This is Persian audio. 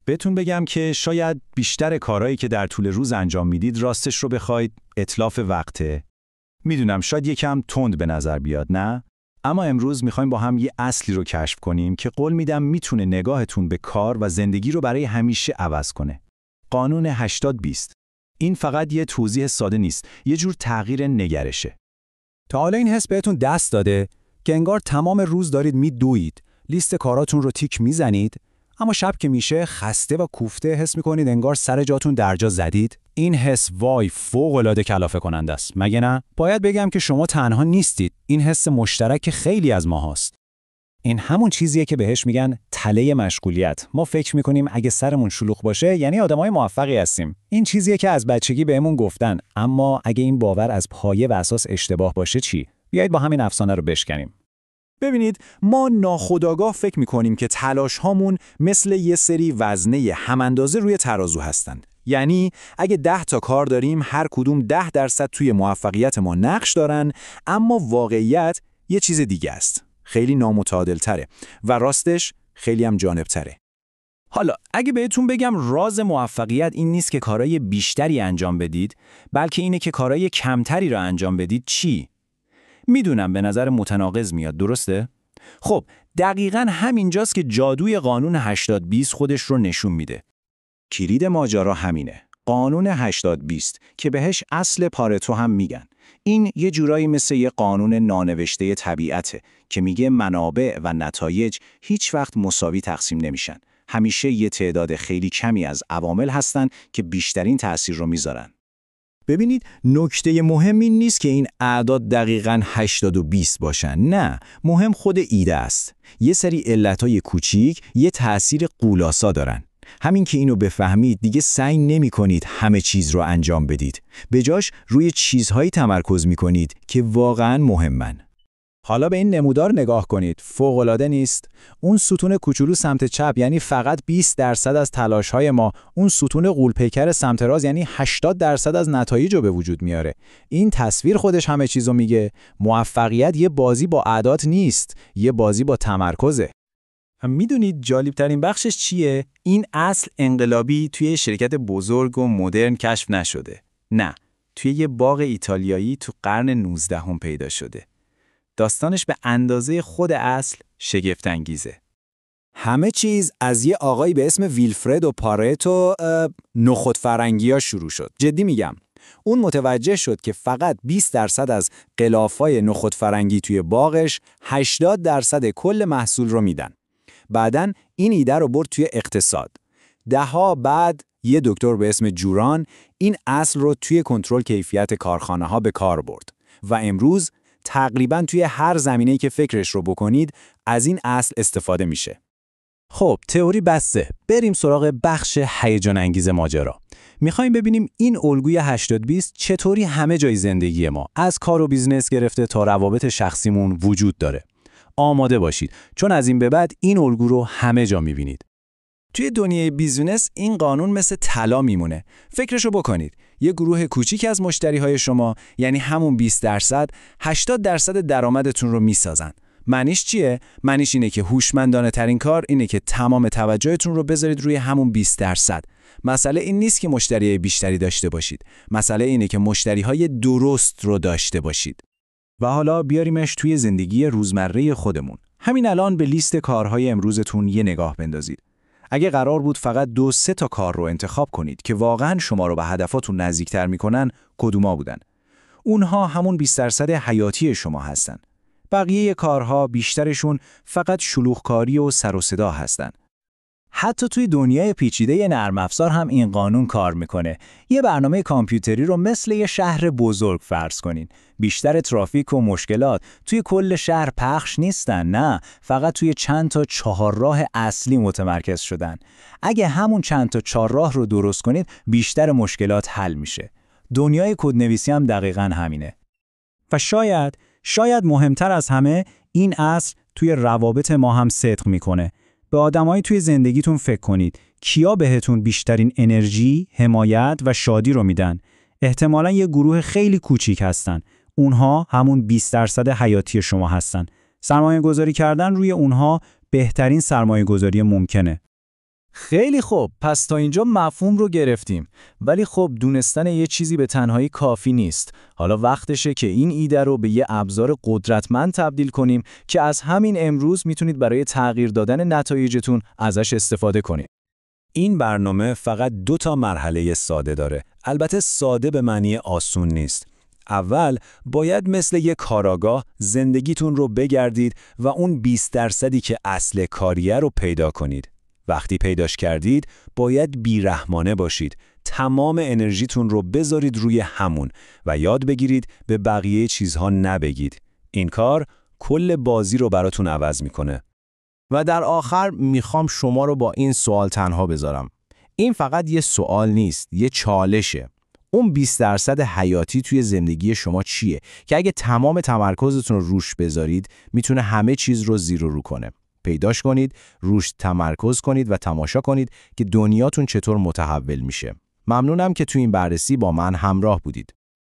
بهتون بگم که شاید بیشتر کارهایی که در طول روز انجام میدید راستش رو بخواید اتلاف وقته. میدونم شاید یکم تند به نظر بیاد، نه؟ اما امروز میخوایم با هم یه اصلی رو کشف کنیم که قول میدم میتونه نگاهتون به کار و زندگی رو برای همیشه عوض کنه. قانون 80-20. این فقط یه توضیح ساده نیست، یه جور تغییر نگرشه. تا حالا این حس بهتون دست داده که انگار تمام روز دارید میدوید، لیست کاراتون رو تیک میزنید، اما شب که میشه خسته و کوفته حس میکنید انگار سر جاتون درجا زدید؟ این حس وای فوق‌العاده کلافه کننده است، مگه نه؟ باید بگم که شما تنها نیستید. این حس مشترک خیلی از ما هست. این همون چیزیه که بهش میگن تله مشغولیت. ما فکر میکنیم اگه سرمون شلوغ باشه یعنی آدمای موفقی هستیم. این چیزیه که از بچگی بهمون گفتن، اما اگه این باور از پایه و اساس اشتباه باشه چی؟ بیایید با همین افسانه رو بشکنیم. ببینید، ما ناخودآگاه فکر میکنیم که تلاش هامون مثل یه سری وزنه هماندازه روی ترازو هستن. یعنی اگه 10 تا کار داریم هر کدوم 10% توی موفقیت ما نقش دارن، اما واقعیت یه چیز دیگه است. خیلی نامتعادل تره و راستش خیلی هم جانب تره. حالا اگه بهتون بگم راز موفقیت این نیست که کارهای بیشتری انجام بدید، بلکه اینه که کارهای کمتری رو انجام بدید، چی؟ میدونم به نظر متناقض میاد، درسته؟ خب دقیقاً همینجاست که جادوی قانون 80-20 خودش رو نشون میده. کلید ماجرا همینه. قانون 80-20 که بهش اصل پارتو هم میگن. این یه جورایی مثل یه قانون نانوشته طبیعته که میگه منابع و نتایج هیچ وقت مساوی تقسیم نمیشن. همیشه یه تعداد خیلی کمی از عوامل هستن که بیشترین تأثیر رو میذارن. ببینید، نکته مهم این نیست که این اعداد دقیقاً 80 و 20 باشن. نه، مهم خود ایده است. یه سری علتهای کوچیک یه تأثیر غولاسا دارن. همین که اینو بفهمید دیگه سعی نمی کنید همه چیز رو انجام بدید. به جاش روی چیزهایی تمرکز می کنید که واقعاً مهمن. حالا به این نمودار نگاه کنید. فوق‌العاده نیست؟ اون ستون کوچولو سمت چپ یعنی فقط 20% از تلاش‌های ما، اون ستون غول‌پیکر سمت راست یعنی 80% از نتایج رو به وجود میاره. این تصویر خودش همه چیزو میگه. موفقیت یه بازی با اعداد نیست، یه بازی با تمرکزه. میدونید جالبترین بخشش چیه؟ این اصل انقلابی توی شرکت بزرگ و مدرن کشف نشده. نه، توی یه باغ ایتالیایی تو قرن 19 هم پیدا شده. داستانش به اندازه خود اصل شگفت انگیزه. همه چیز از یه آقایی به اسم ویلفردو پارتو نخود فرنگی‌ها شروع شد. جدی میگم. اون متوجه شد که فقط 20% از غلافای نخود فرنگی توی باغش 80% کل محصول رو میدن. بعدن این ایده رو برد توی اقتصاد. دهها بعد یه دکتر به اسم جوران این اصل رو توی کنترل کیفیت کارخانه‌ها به کار برد و امروز تقریباً توی هر زمینه‌ای که فکرش رو بکنید از این اصل استفاده میشه. خب تئوری بسته، بریم سراغ بخش هیجان انگیز ماجرا. میخوایم ببینیم این الگوی 80-20 چطوری همه جای زندگی ما از کار و بیزنس گرفته تا روابط شخصیمون وجود داره. آماده باشید چون از این به بعد این الگو رو همه جا میبینید. توی دنیای بیزینس این قانون مثل طلا میمونه. فکرشو بکنید. یه گروه کوچیک از مشتریهای شما یعنی همون 20% 80% درآمدتون رو میسازن. معنیش چیه؟ معنیش اینه که هوشمندانه ترین کار اینه که تمام توجهتون رو بذارید روی همون 20%. مسئله این نیست که مشتریای بیشتری داشته باشید. مسئله اینه که مشتریهای درست رو داشته باشید. و حالا بیاریمش توی زندگی روزمره خودمون. همین الان به لیست کارهای امروزتون یه نگاه بندازید. اگه قرار بود فقط 2-3 تا کار رو انتخاب کنید که واقعاً شما رو به هدفاتون نزدیکتر میکنن، کدوما بودن؟ اونها همون 20% حیاتی شما هستن. بقیه کارها بیشترشون فقط شلوغکاری و سر و صدا هستن. حتی توی دنیای پیچیده نرم افزار هم این قانون کار میکنه. یه برنامه کامپیوتری رو مثل یه شهر بزرگ فرض کنین. بیشتر ترافیک و مشکلات توی کل شهر پخش نیستن، نه، فقط توی چند تا چهارراه اصلی متمرکز شدن. اگه همون چند تا چهارراه رو درست کنید، بیشتر مشکلات حل میشه. دنیای کدنویسی هم دقیقاً همینه. و شاید مهمتر از همه این اصل توی روابط ما هم صدق میکنه. به آدمایی توی زندگیتون فکر کنید. کیا بهتون بیشترین انرژی، حمایت و شادی رو میدن؟ احتمالاً یه گروه خیلی کوچیک هستن. اونها همون 20% حیاتی شما هستن. سرمایه گذاری کردن روی اونها بهترین سرمایه گذاری ممکنه. خیلی خوب، پس تا اینجا مفهوم رو گرفتیم. ولی خب دونستن یه چیزی به تنهایی کافی نیست. حالا وقتشه که این ایده رو به یه ابزار قدرتمند تبدیل کنیم که از همین امروز میتونید برای تغییر دادن نتایجتون ازش استفاده کنید. این برنامه فقط 2 مرحله ساده داره. البته ساده به معنی آسون نیست. اول باید مثل یک کاراگاه زندگیتون رو بگردید و اون 20% که اصل کاریه رو پیدا کنید. وقتی پیداش کردید باید بیرحمانه باشید. تمام انرژیتون رو بذارید روی همون و یاد بگیرید به بقیه چیزها نبگید. این کار کل بازی رو براتون عوض میکنه. و در آخر میخوام شما رو با این سوال تنها بذارم. این فقط یه سوال نیست، یه چالشه. اون 20% حیاتی توی زندگی شما چیه که اگه تمام تمرکزتون رو روش بذارید میتونه همه چیز رو زیر و رو کنه. پیداش کنید، روش تمرکز کنید و تماشا کنید که دنیاتون چطور متحول میشه. ممنونم که توی این بررسی با من همراه بودید.